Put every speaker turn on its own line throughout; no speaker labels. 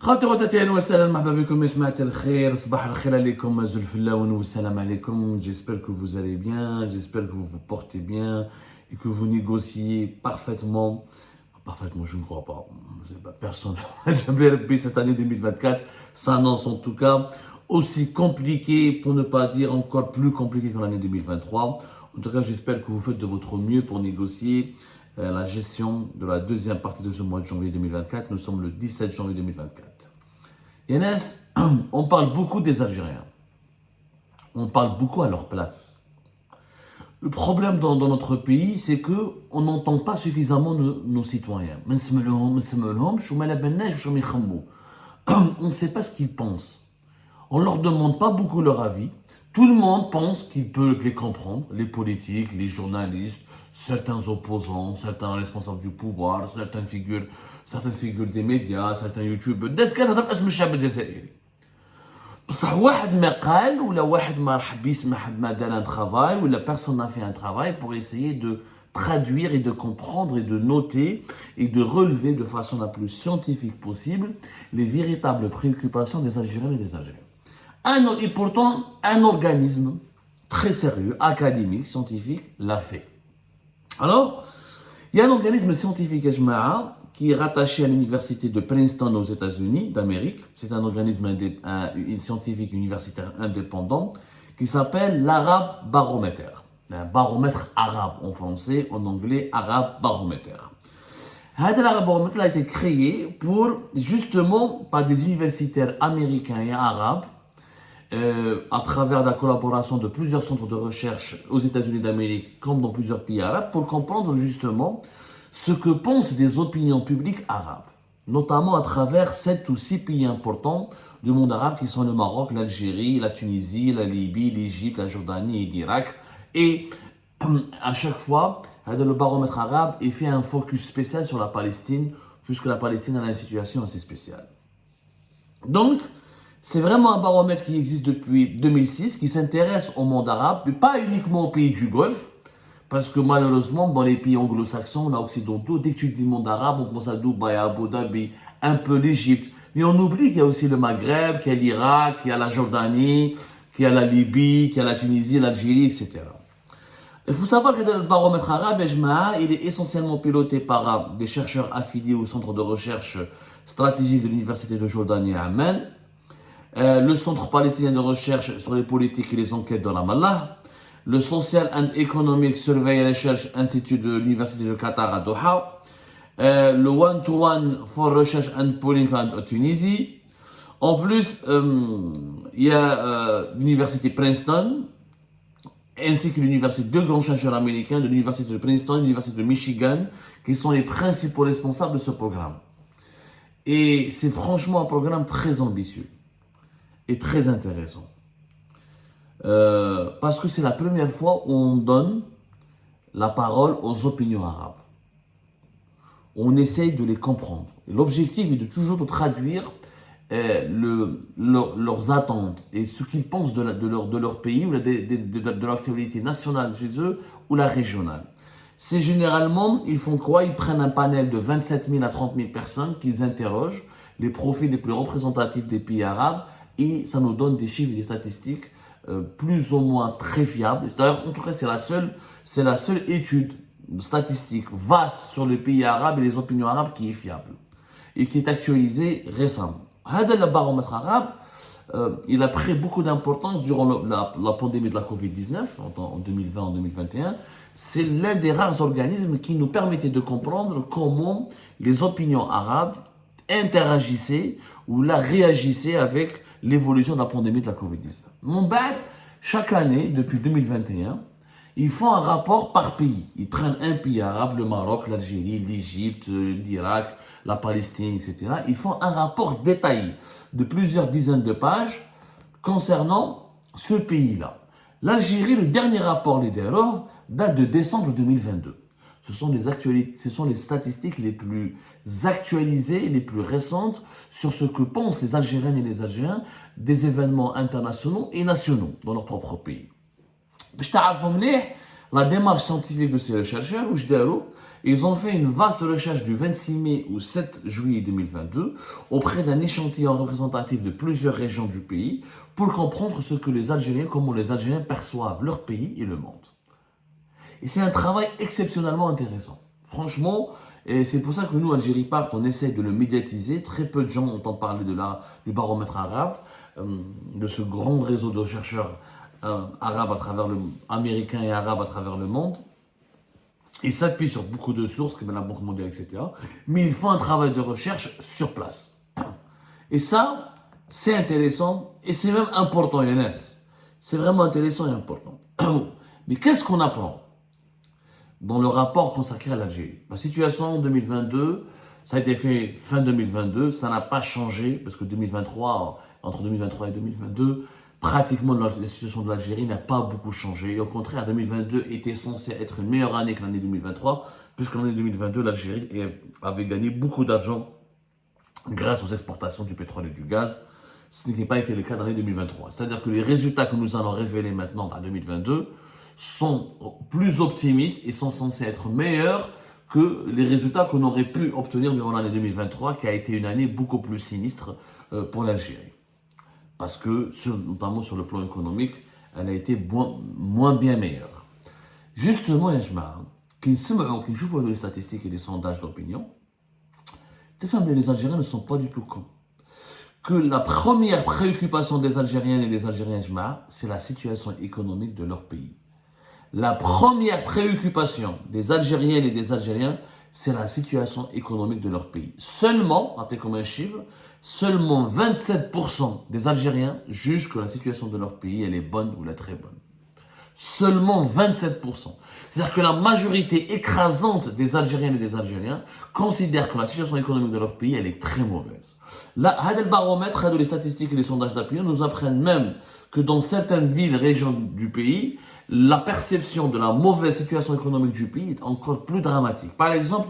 خواتي خواتاتي اهلا وسهلا مرحبا بكم يا جماعة الخير صباح الخير عليكم زلفلاون والسلام عليكم. J'espère que vous allez bien, j'espère que vous vous portez bien et que vous négociez parfaitement. Parfaitement, je ne crois pas. Personne. Cette année 2024 s'annonce en tout cas aussi compliquée, pour ne pas dire encore plus compliquée que l'année 2023. En tout cas, j'espère que vous faites de votre mieux pour négocier la gestion de la deuxième partie de ce mois de janvier 2024. Nous sommes le 17 janvier 2024. Yanes, on parle beaucoup des Algériens. On parle beaucoup à leur place. Le problème dans notre pays, c'est qu'on n'entend pas suffisamment nos citoyens. On ne sait pas ce qu'ils pensent. On ne leur demande pas beaucoup leur avis. Tout le monde pense qu'il peut les comprendre, les politiques, les journalistes, certains opposants, certains responsables du pouvoir, certaines figures des médias, certains youtubeurs. بصح واحد ما قال ولا واحد ما رحب يسمع ما دار un travail ou la personne n'a fait un travail pour essayer de traduire et de comprendre et de noter et de relever de façon la plus scientifique possible les véritables préoccupations des Algériens et des Algériens. Et pourtant, un organisme très sérieux, académique, scientifique, l'a fait. Alors, il y a un organisme scientifique, qui est rattaché à l'université de Princeton aux États-Unis d'Amérique. C'est un organisme scientifique universitaire indépendant qui s'appelle l'Arab Barometer. Un baromètre arabe en français, en anglais, Arab Barometer. L'Arab Barometer a été créé pour, justement, par des universitaires américains et arabes, à travers la collaboration de plusieurs centres de recherche aux États-Unis d'Amérique, comme dans plusieurs pays arabes, pour comprendre justement ce que pensent des opinions publiques arabes, notamment à travers 7 ou 6 pays importants du monde arabe qui sont le Maroc, l'Algérie, la Tunisie, la Libye, l'Égypte, la Jordanie et l'Irak. Et à chaque fois, le baromètre arabe est fait un focus spécial sur la Palestine, puisque la Palestine a une situation assez spéciale. Donc, c'est vraiment un baromètre qui existe depuis 2006, qui s'intéresse au monde arabe, mais pas uniquement aux pays du Golfe, parce que malheureusement, dans les pays anglo-saxons, occidentaux, dès que tu dis monde arabe, on pense à Dubaï, à Abu Dhabi, un peu l'Égypte. Mais on oublie qu'il y a aussi le Maghreb, qu'il y a l'Irak, qu'il y a la Jordanie, qu'il y a la Libye, qu'il y a la Tunisie, l'Algérie, etc. Il faut savoir que le baromètre arabe, il est essentiellement piloté par des chercheurs affiliés au centre de recherche stratégique de l'Université de Jordanie à Amman, le centre palestinien de recherche sur les politiques et les enquêtes de Ramallah, le Social and Economic Survey Research Institute de l'Université de Qatar à Doha, le One-to-One for Research and Polling à Tunisie. En plus, il y a l'Université Princeton, ainsi que l'université, 2 grands chercheurs américains de l'Université de Princeton et l'Université de Michigan, qui sont les principaux responsables de ce programme. Et c'est franchement un programme très ambitieux et très intéressant. Parce que c'est la première fois où on donne la parole aux opinions arabes. On essaye de les comprendre. Et l'objectif est de toujours traduire leurs attentes et ce qu'ils pensent de leur pays ou de leur actualité nationale chez eux ou la régionale. C'est généralement, ils font quoi? Ils prennent un panel de 27 000 à 30 000 personnes qu'ils interrogent, les profils les plus représentatifs des pays arabes, et ça nous donne des chiffres et des statistiques plus ou moins très fiable. D'ailleurs, en tout cas, c'est la seule étude statistique vaste sur les pays arabes et les opinions arabes qui est fiable et qui est actualisée récemment. Le baromètre arabe, il a pris beaucoup d'importance durant la pandémie de la Covid-19 en 2020, en 2021. C'est l'un des rares organismes qui nous permettait de comprendre comment les opinions arabes interagissaient ou réagissaient avec l'évolution de la pandémie de la Covid-19. Mon bad, chaque année, depuis 2021, ils font un rapport par pays. Ils prennent un pays arabe, le Maroc, l'Algérie, l'Égypte, l'Irak, la Palestine, etc. Ils font un rapport détaillé de plusieurs dizaines de pages concernant ce pays-là. L'Algérie, le dernier rapport leader, date de décembre 2022. Ce sont les statistiques les plus actualisées, les plus récentes sur ce que pensent les Algériennes et les Algériens des événements internationaux et nationaux dans leur propre pays. باش تعرفوا مليح La démarche scientifique de ces chercheurs, ils ont fait une vaste recherche du 26 mai au 7 juillet 2022 auprès d'un échantillon représentatif de plusieurs régions du pays pour comprendre ce que les Algériens, comment les Algériens perçoivent leur pays et le monde. Et c'est un travail exceptionnellement intéressant. Franchement, et c'est pour ça que nous, Algérie Part, on essaie de le médiatiser. Très peu de gens entendent parler du baromètre arabe, de ce grand réseau de chercheurs arabes américains et arabes à travers le monde. Ils s'appuient sur beaucoup de sources, comme la Banque mondiale, etc. Mais ils font un travail de recherche sur place. Et ça, c'est intéressant et c'est même important, Younes. C'est vraiment intéressant et important. Mais qu'est-ce qu'on apprend dans le rapport consacré à l'Algérie? La situation en 2022, ça a été fait fin 2022, ça n'a pas changé, parce que 2023, entre 2023 et 2022, pratiquement la situation de l'Algérie n'a pas beaucoup changé. Et au contraire, 2022 était censé être une meilleure année que l'année 2023, puisque l'année 2022, l'Algérie avait gagné beaucoup d'argent grâce aux exportations du pétrole et du gaz, ce qui n'a pas été le cas dans l'année 2023. C'est-à-dire que les résultats que nous allons révéler maintenant en 2022 sont plus optimistes et sont censés être meilleurs que les résultats qu'on aurait pu obtenir durant l'année 2023, qui a été une année beaucoup plus sinistre pour l'Algérie. Parce que, notamment sur le plan économique, elle a été moins bien meilleure. Justement, qui jouent les statistiques et les sondages d'opinion, les Algériens ne sont pas du tout cons. Que la première préoccupation des Algériennes et des Algériens, c'est la situation économique de leur pays. La première préoccupation des Algériennes et des Algériens, c'est la situation économique de leur pays. Seulement, notez comme un chiffre, seulement 27% des Algériens jugent que la situation de leur pays, elle est bonne ou elle est très bonne. Seulement 27%. C'est-à-dire que la majorité écrasante des Algériennes et des Algériens considèrent que la situation économique de leur pays, elle est très mauvaise. Là, le baromètre, les statistiques et les sondages d'opinion nous apprennent même que dans certaines villes, régions du pays, la perception de la mauvaise situation économique du pays est encore plus dramatique. Par exemple,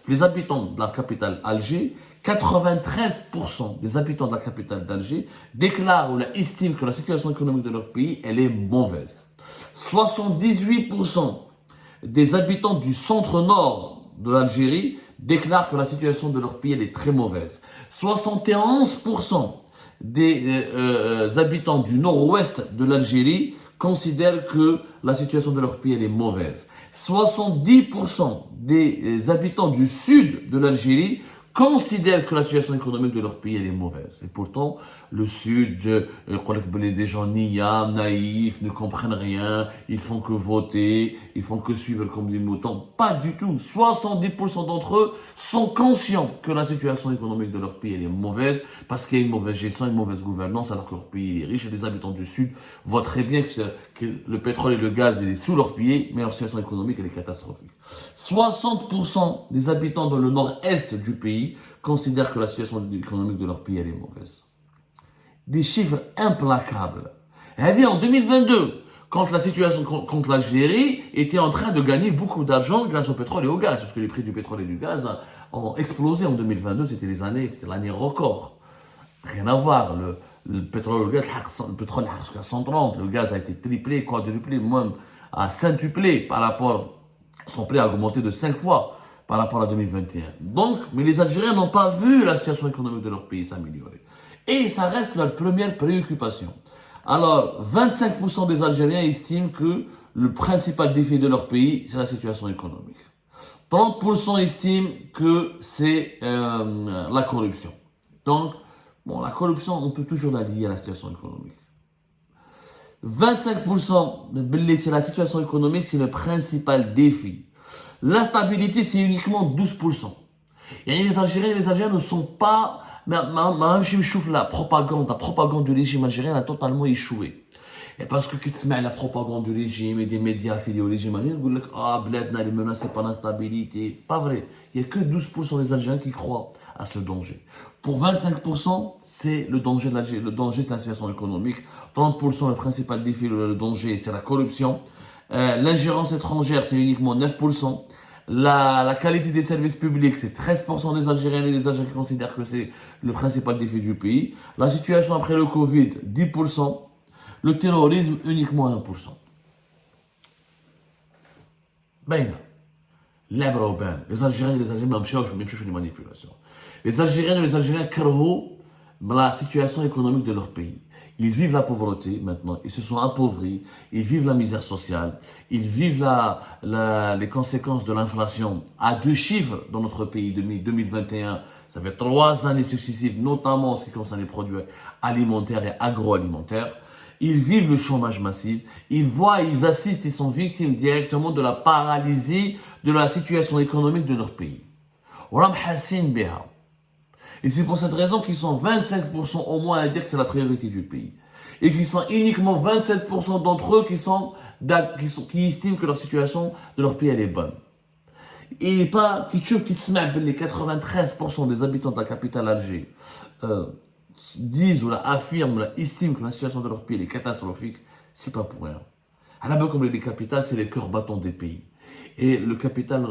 les habitants de la capitale Alger, 93% des habitants de la capitale d'Alger déclarent ou estiment que la situation économique de leur pays, elle est mauvaise. 78% des habitants du centre-nord de l'Algérie déclarent que la situation de leur pays, elle est très mauvaise. 71% des habitants du nord-ouest de l'Algérie considèrent que la situation de leur pays elle est mauvaise. 70% des habitants du sud de l'Algérie considèrent que la situation économique de leur pays elle est mauvaise. Et pourtant, le sud, des gens niais, naïfs, ne comprennent rien, ils font que voter, ils font que suivre comme des moutons. Pas du tout. 70% d'entre eux sont conscients que la situation économique de leur pays elle est mauvaise parce qu'il y a une mauvaise gestion, une mauvaise gouvernance alors que leur pays est riche. Et les habitants du sud voient très bien que le pétrole et le gaz il est sous leurs pieds, mais leur situation économique elle est catastrophique. 60% des habitants dans le nord-est du pays considèrent que la situation économique de leur pays elle est mauvaise. Des chiffres implacables. Et en 2022, quand l'Algérie était en train de gagner beaucoup d'argent grâce au pétrole et au gaz, parce que les prix du pétrole et du gaz ont explosé en 2022, c'était l'année record. Rien à voir, le pétrole et le gaz, le pétrole a jusqu'à 130, le gaz a été triplé, quadruplé, même à centuplé par rapport, son prix a augmenté de 5 fois par rapport à 2021. Donc, mais les Algériens n'ont pas vu la situation économique de leur pays s'améliorer. Et ça reste leur première préoccupation. Alors, 25% des Algériens estiment que le principal défi de leur pays, c'est la situation économique. 30% estiment que c'est la corruption. Donc, la corruption, on peut toujours la lier à la situation économique. 25%, c'est la situation économique, c'est le principal défi. L'instabilité, c'est uniquement 12%. Et les Algériens et les Algériens ne sont pas... Même si je trouve la propagande du régime algérien a totalement échoué. Et parce que quand tu mets la propagande du régime et des médias affiliés au régime algérien, ils disent ah, Bledna est menacé par l'instabilité. Pas vrai. Il n'y a que 12% des Algériens qui croient à ce danger. Pour 25%, c'est le danger de l'Algérie. Le danger, c'est la situation économique. 30%, le principal défi, le danger, c'est la corruption. L'ingérence étrangère, c'est uniquement 9%. La qualité des services publics, c'est 13% des Algériens et des Algériens qui considèrent que c'est le principal défi du pays. La situation après le Covid, 10%. Le terrorisme, uniquement 1%. باينه اللعبه راهو بان. لي زالجيريان ما مشاوش لي مانيبيولاسيون. Les Algériens كرهوا la situation économique de leur pays. Ils vivent la pauvreté maintenant, ils se sont appauvris, ils vivent la misère sociale, ils vivent les conséquences de l'inflation à 2 chiffres dans notre pays depuis 2021. Ça fait 3 années successives, notamment en ce qui concerne les produits alimentaires et agroalimentaires. Ils vivent le chômage massif, ils assistent, ils sont victimes directement de la paralysie de la situation économique de leur pays. Et c'est pour cette raison qu'ils sont 25% au moins à dire que c'est la priorité du pays. Et qu'ils sont uniquement 27% d'entre eux qui estiment que leur situation de leur pays elle est bonne. Et pas qui les 93% des habitants de la capitale Alger disent ou affirment, estiment que la situation de leur pays est catastrophique, c'est pas pour rien. À la base, comme les capitales, c'est les cœurs battants des pays. Et le capital,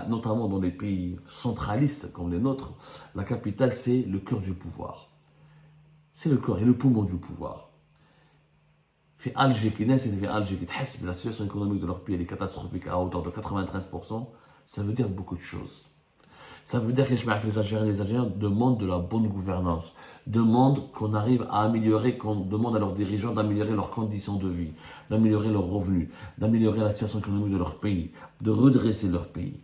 notamment dans les pays centralistes comme les nôtres, la capitale, c'est le cœur du pouvoir. C'est le cœur et le poumon du pouvoir. Fait Alger, qui naissent et Alger, qui teste la situation économique de leur pays, elle est catastrophique à hauteur de 93%, ça veut dire beaucoup de choses. Ça veut dire que les Algériens demandent de la bonne gouvernance, demandent qu'on arrive à améliorer, qu'on demande à leurs dirigeants d'améliorer leurs conditions de vie, d'améliorer leurs revenus, d'améliorer la situation économique de leur pays, de redresser leur pays.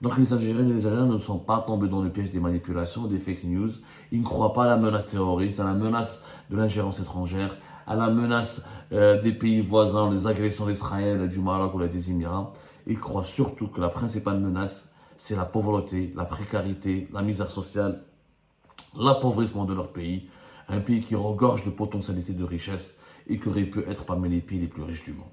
Donc les Algériens et les Algériens ne sont pas tombés dans le piège des manipulations, des fake news. Ils ne croient pas à la menace terroriste, à la menace de l'ingérence étrangère, à la menace des pays voisins, les agressions d'Israël, du Maroc ou des Émirats. Ils croient surtout que la principale menace, c'est la pauvreté, la précarité, la misère sociale, l'appauvrissement de leur pays, un pays qui regorge de potentialités de richesse et qui aurait pu être parmi les pays les plus riches du monde.